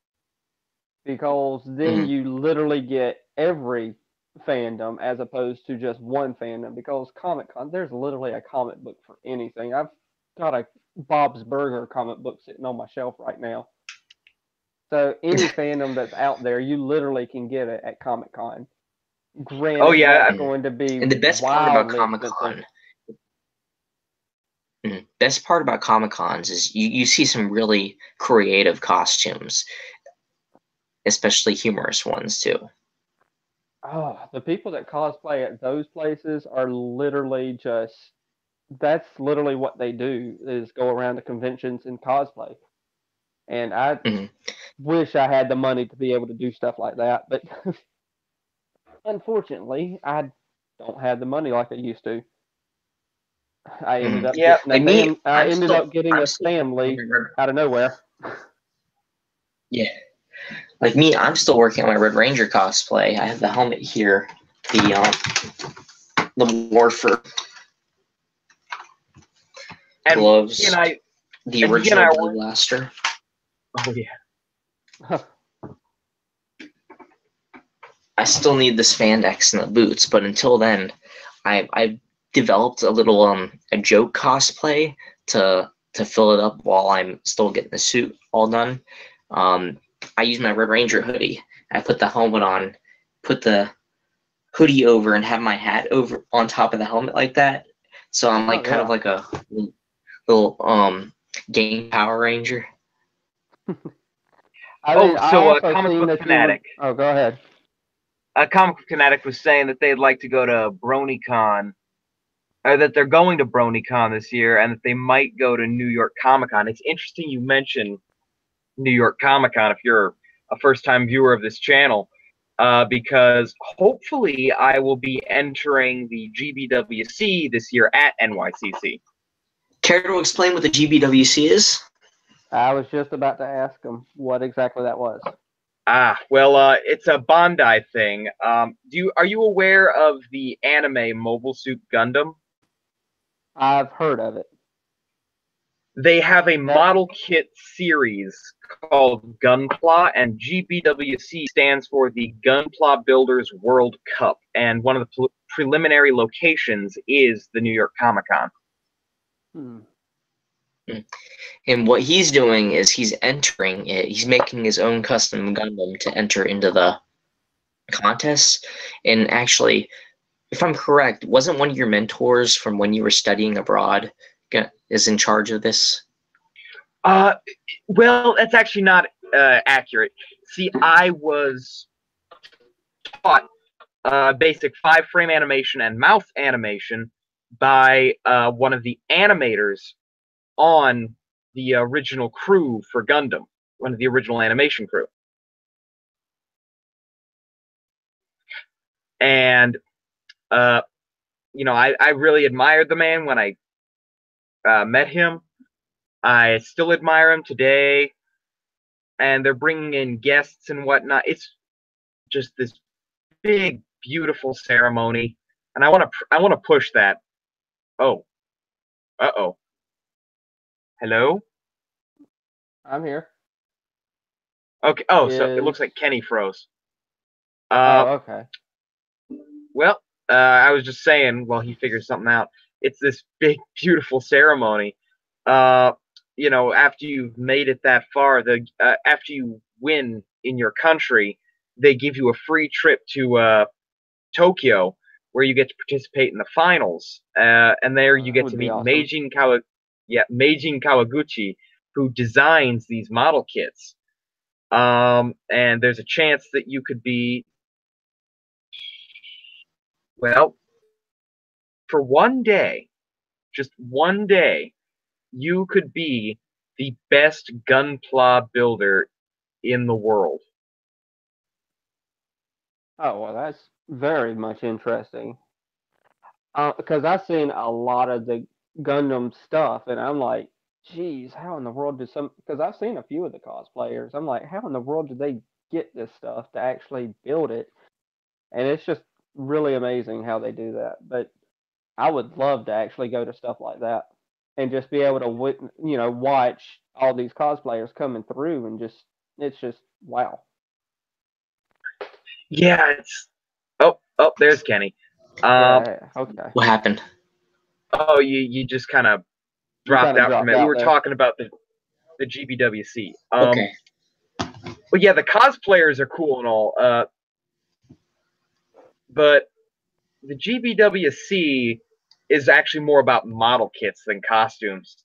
because then Mhm. you literally get every fandom as opposed to just one fandom because Comic Con there's literally a comic book for anything. I've got a Bob's Burger comic book sitting on my shelf right now. So any fandom that's out there, you literally can get it at Comic Con. Oh Granted, yeah, that's going to be And the best part about wildly Comic expensive. Con, best part about Comic Cons is you see some really creative costumes, especially humorous ones too. Oh, the people that cosplay at those places are literally just that's literally what they do is go around to conventions and cosplay. And I Mhm. wish I had the money to be able to do stuff like that, but unfortunately, I don't have the money like I used to. I ended Mhm. up yeah. getting a Like me, fam I ended up getting I'm a still working on family my red. out of nowhere. Yeah, like me, I'm still working on my Red Ranger cosplay. I have the helmet here, the morpher, And he and gloves, I the and he and original I blue were. blaster. Oh yeah. I still need the spandex and the boots, but until then, I've developed a joke cosplay to fill it up while I'm still getting the suit all done. Um, I use my Red Ranger hoodie. I put the helmet on, put the hoodie over, and have my hat over on top of the helmet like that. So I'm Oh like kind of yeah. like a little game Power Ranger. I mean, Oh, I so also Comic seen Book that you were. Fanatic. Oh, go ahead. A Comic Book Fanatic was saying that they'd like to go to BronyCon, or that they're going to BronyCon this year, and that they might go to New York Comic Con. It's interesting you mention New York Comic Con if you're a first time viewer of this channel, because hopefully I will be entering the GBWC this year at NYCC. Care to explain what the GBWC is? I was just about to ask him what exactly that was. Well, it's a Bandai thing. Are you aware of the anime Mobile Suit Gundam? I've heard of it. They have a That model kit series called Gunpla, and GBWC stands for the Gunpla Builders World Cup, and one of the preliminary locations is the New York Comic Con. hmm. And what he's doing is he's entering it. He's making his own custom Gundam to enter into the contest. And actually, if I'm correct, wasn't one of your mentors from when you were studying abroad is in charge of this? Well, that's actually not accurate. See, I was taught basic 5-frame animation and mouth animation by one of the animators on the original crew for Gundam, one of the original animation crew. And, you know, I really admired the man when I met him. I still admire him today. And they're bringing in guests and whatnot. It's just this big, beautiful ceremony. And I want to push that. Oh. Uh-oh. Hello? I'm here. Okay. Oh, so it looks like Kenny froze. Oh, okay. Well, I was just saying while he figures something out. It's this big, beautiful ceremony. You know, after you've made it that far, after you win in your country, they give you a free trip to Tokyo, where you get to participate in the finals. And there you get to meet awesome. Meijin Kawaguchi, who designs these model kits. And there's a chance that you could be, well, for one day, just one day, you could be the best gunpla builder in the world. Oh, well, that's very much interesting. Because I've seen a lot of the Gundam stuff, and I'm like, geez, how in the world did some? Because I've seen a few of the cosplayers. I'm like, how in the world did they get this stuff to actually build it? And it's just really amazing how they do that. But I would love to actually go to stuff like that and just be able to, watch all these cosplayers coming through, and it's just wow. Yeah, it's there's Kenny. Yeah. Okay. What happened? Oh, you just kind of You kind dropped of out from dropped it. We out were there. talking about the GBWC. Okay. But yeah, the cosplayers are cool and all. But the GBWC is actually more about model kits than costumes.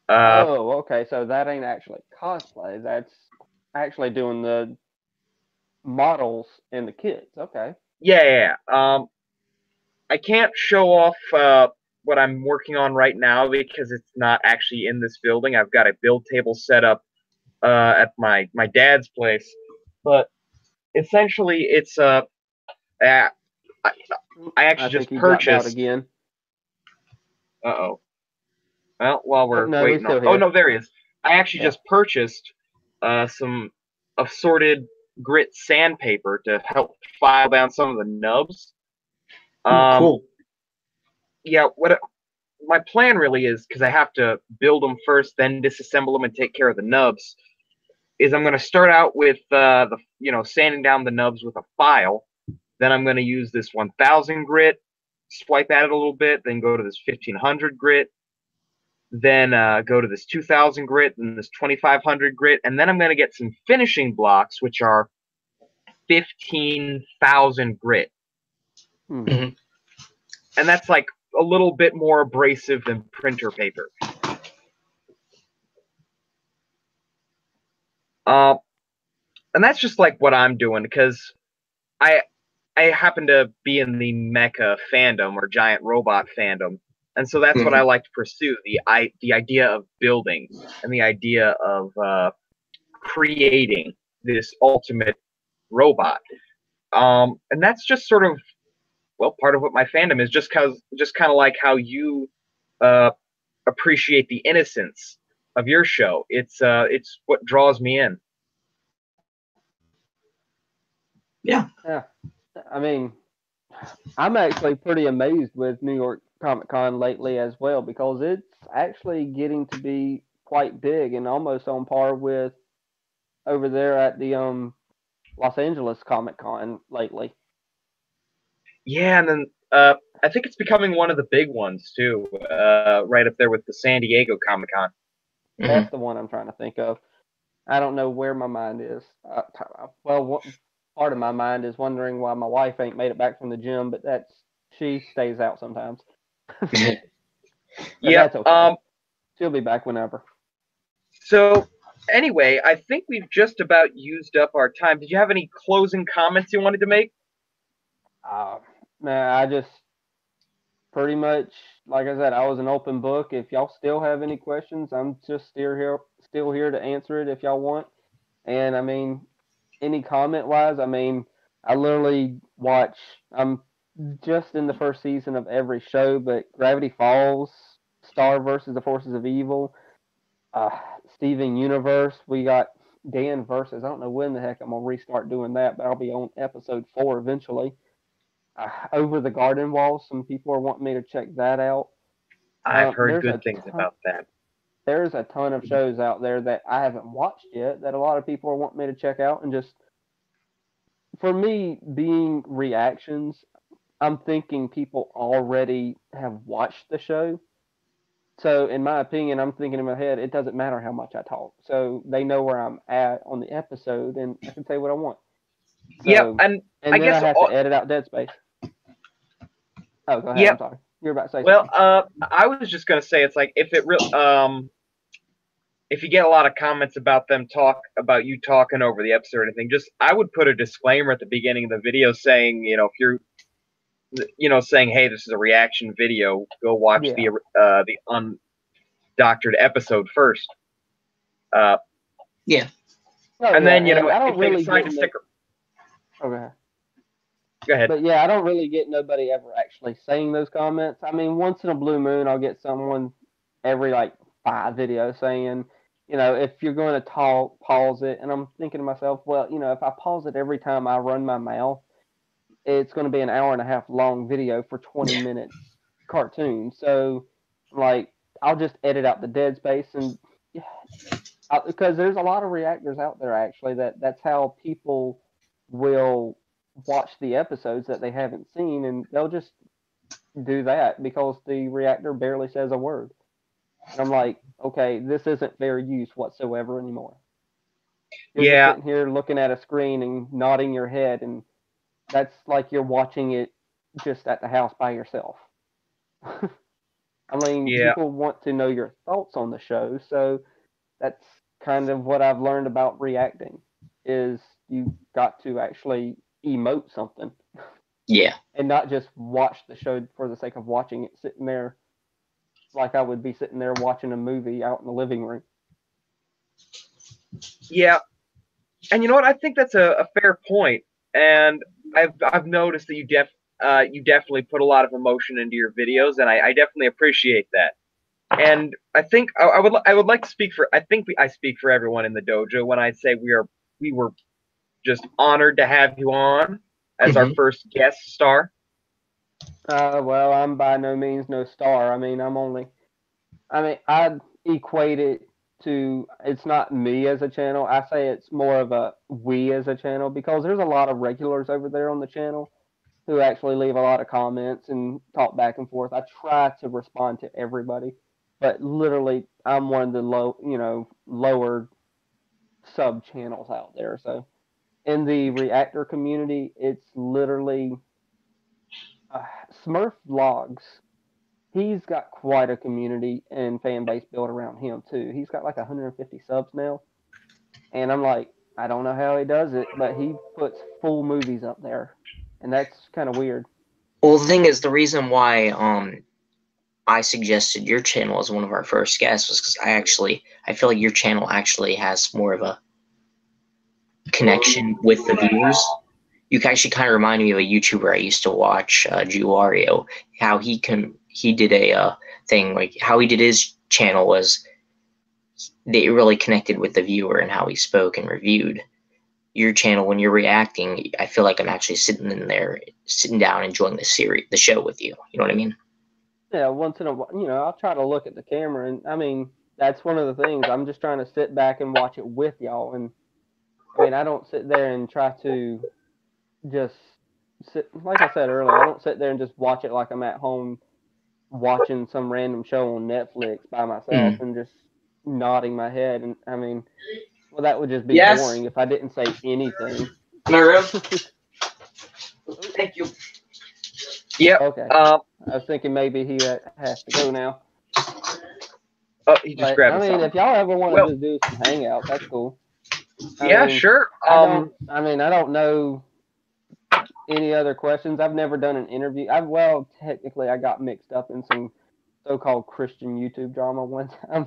Oh, okay. So that ain't actually cosplay. That's actually doing the models and the kids. Okay. Yeah. I can't show off what I'm working on right now because it's not actually in this building. I've got a build table set up at my dad's place, but essentially it's I I actually think just he dropped out purchased. again. Uh-oh. Well, while Oh, we're no, he's waiting on. still Oh here. no, there he is. I actually Yeah. just purchased some assorted grit sandpaper to help file down some of the nubs. Cool. Yeah, what my plan really is, because I have to build them first, then disassemble them and take care of the nubs, is I'm going to start out with sanding down the nubs with a file. Then I'm going to use this 1000 grit, swipe at it a little bit, then go to this 1500 grit, then go to this 2000 grit, then this 2500 grit, and then I'm going to get some finishing blocks, which are 15,000 grit. Mm-hmm. And that's like a little bit more abrasive than printer paper. And that's just like what I'm doing, because I happen to be in the mecha fandom or giant robot fandom, and so that's what I like to pursue, the idea of building and the idea of creating this ultimate robot. And that's just sort of, well, part of what my fandom is, just kind of like how you appreciate the innocence of your show. It's what draws me in. Yeah. Yeah. I mean, I'm actually pretty amazed with New York Comic Con lately as well, because it's actually getting to be quite big and almost on par with over there at the Los Angeles Comic Con lately. Yeah, and then I think it's becoming one of the big ones too, right up there with the San Diego Comic Con. Mhm. That's the one I'm trying to think of. I don't know where my mind is. Part of my mind is wondering why my wife ain't made it back from the gym, but she stays out sometimes. But Yep. that's okay. She'll be back whenever. So anyway, I think we've just about used up our time. Did you have any closing comments you wanted to make? Uh, Man, I just pretty much, like I said, I was an open book. If y'all still have any questions, I'm just still here to answer it if y'all want. And I mean, any comment wise, I mean, I literally watch. I'm just in the first season of every show, but Gravity Falls, Star versus the Forces of Evil, uh, Steven Universe. We got Dan versus. I don't know when the heck I'm gonna restart doing that, but I'll be on episode 4 eventually. Over the Garden Wall. Some people are wanting me to check that out. I've heard There's good a things ton. about that. There's a ton of shows out there that I haven't watched yet that a lot of people are wanting me to check out, and just for me being reactions, I'm thinking people already have watched the show. So in my opinion, I'm thinking in my head, it doesn't matter how much I talk. So they know where I'm at on the episode, and I can say what I want. Yep, So, and I and then I guess have to edit out dead space. Oh, go ahead. I'm yep. sorry. You're about to say Well, something. I was just gonna say it's like if you get a lot of comments about them talk about you talking over the episode or anything, just I would put a disclaimer at the beginning of the video saying, if you're saying, hey, this is a reaction video, go watch Yeah. the undoctored episode first. Yeah. Oh And yeah, then, and I don't if they really decide get to no. stick, Okay. go ahead. But yeah, I don't really get nobody ever actually saying those comments. I mean, once in a blue moon, I'll get someone every like 5 videos saying, if you're going to talk, pause it. And I'm thinking to myself, well, if I pause it every time I run my mouth, it's going to be an hour and a half long video for 20 minutes cartoon. So, like, I'll just edit out the dead space and because there's a lot of reactors out there actually that's how people will watch the episodes that they haven't seen, and they'll just do that because the reactor barely says a word. And I'm like, okay, this isn't fair use whatsoever anymore. You're just Yeah, sitting here looking at a screen and nodding your head, and that's like you're watching it just at the house by yourself. I mean, yeah, people want to know your thoughts on the show, so that's kind of what I've learned about reacting is you got to actually emote something Yeah. and not just watch the show for the sake of watching it sitting there like I would be sitting there watching a movie out in the living room. yeah. And you know what? I think that's a fair point. And I've noticed that you definitely put a lot of emotion into your videos, and I definitely appreciate that. And I think I would like to speak for I speak for everyone in the dojo when I say we were just honored to have you on as our Hmm. first guest star. Well, I'm by no means no star. I mean, I'd equate it to it's not me as a channel. I say it's more of a we as a channel because there's a lot of regulars over there on the channel who actually leave a lot of comments and talk back and forth. I try to respond to everybody, but literally I'm one of the lower sub channels out there. So in the reactor community, it's literally uh, Smurf Vlogs. He's got quite a community and fan base built around him too. He's got like 150 subs now, and I'm like, I don't know how he does it, but he puts full movies up there, and that's kind of weird. Well, the thing is, the reason why I suggested your channel as one of our first guests was because I feel like your channel actually has more of a connection with the viewers. You actually kind of remind me of a YouTuber I used to watch, Juario. How he did a thing, like how he did his channel was they really connected with the viewer and how he spoke and reviewed. Your channel, when you're reacting, I feel like I'm actually sitting in there, sitting down, enjoying the show with you. You know what I mean? Yeah, once in a while, I'll try to look at the camera, and I mean, that's one of the things. I'm just trying to sit back and watch it with y'all, and I mean, I don't sit there and try to just sit. Like I said earlier, I don't sit there and just watch it like I'm at home watching some random show on Netflix by myself Mm. and just nodding my head, and I mean, well, that would just be Yes. boring if I didn't say anything. My room. Thank you. Yep. Okay. I was thinking maybe he has to go now. Oh, he just But grabbed I mean, something. if y'all ever want to Well, just do some hangouts, that's cool. I yeah, mean, sure. I don't know any other questions. I've never done an interview. Well, technically, I got mixed up in some so-called Christian YouTube drama one time,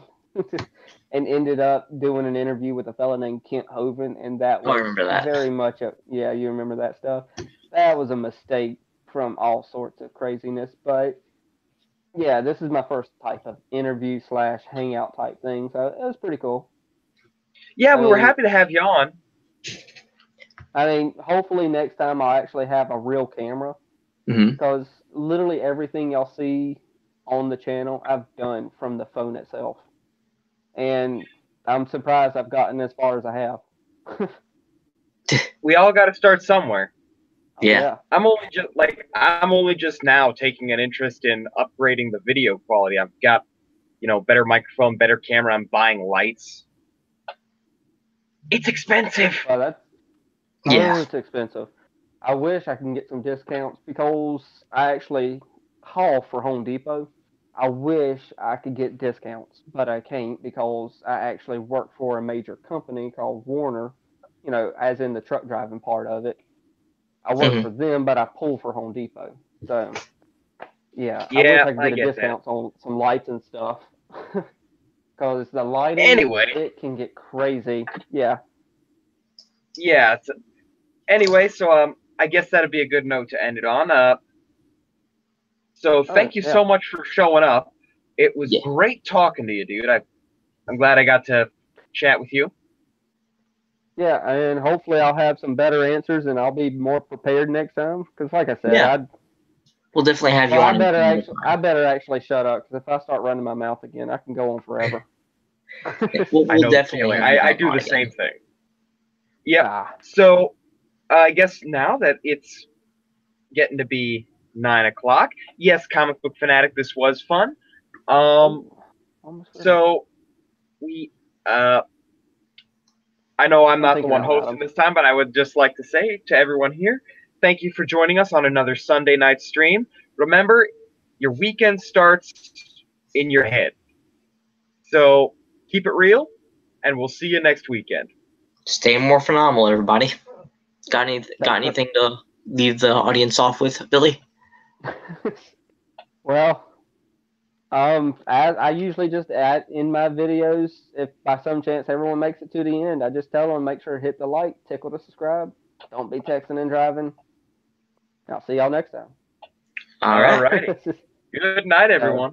and ended up doing an interview with a fella named Kent Hovind, and that Oh, I was remember that. very much yeah, you remember that stuff. That was a mistake from all sorts of craziness, but yeah, this is my first type of interview slash hangout type thing, so it was pretty cool. Yeah, I we were mean, happy to have you on. hopefully next time I'll actually have a real camera, Mm-hmm. because literally everything y'all see on the channel I've done from the phone itself, and I'm surprised I've gotten as far as I have. We all got to start somewhere. Oh, Yeah. I'm only just now taking an interest in upgrading the video quality. I've got, better microphone, better camera. I'm buying lights. It's expensive. Well, that's Yeah. it's expensive. I wish I can get some discounts because I actually haul for Home Depot. I wish I could get discounts, but I can't because I actually work for a major company called Warner, as in the truck driving part of it. I work Mhm. for them, but I pull for Home Depot. So, yeah, I wish Yeah, I could I get a get that. discount on some lights and stuff. Because the lighting, Anyway, it can get crazy. Yeah. yeah. Anyway, so I guess that'd be a good note to end it on. So Oh, thank you yeah. so much for showing up. It was Yeah. great talking to you, dude. I'm glad I got to chat with you. Yeah, and hopefully I'll have some better answers and I'll be more prepared next time. Because, like I said, Yeah. We'll definitely have you on. I better actually shut up. Because if I start running my mouth again, I can go on forever. We'll I know definitely the have feeling. you I on do the again. same thing. Yep. Ah, So I guess now that it's getting to be 9 o'clock, yes, comic book fanatic, this was fun. almost forgot. So we I know I'm not the thinking one out loud. hosting this time, but I would just like to say to everyone here, thank you for joining us on another Sunday night stream. Remember, your weekend starts in your head. So keep it real, and we'll see you next weekend. Stay more phenomenal, everybody. Got anything to leave the audience off with, Billy? Well, I usually just add in my videos, if by some chance everyone makes it to the end, I just tell them make sure to hit the like, tickle to subscribe. Don't be texting and driving. I'll see y'all next time. All right. Alrighty. Good night, everyone.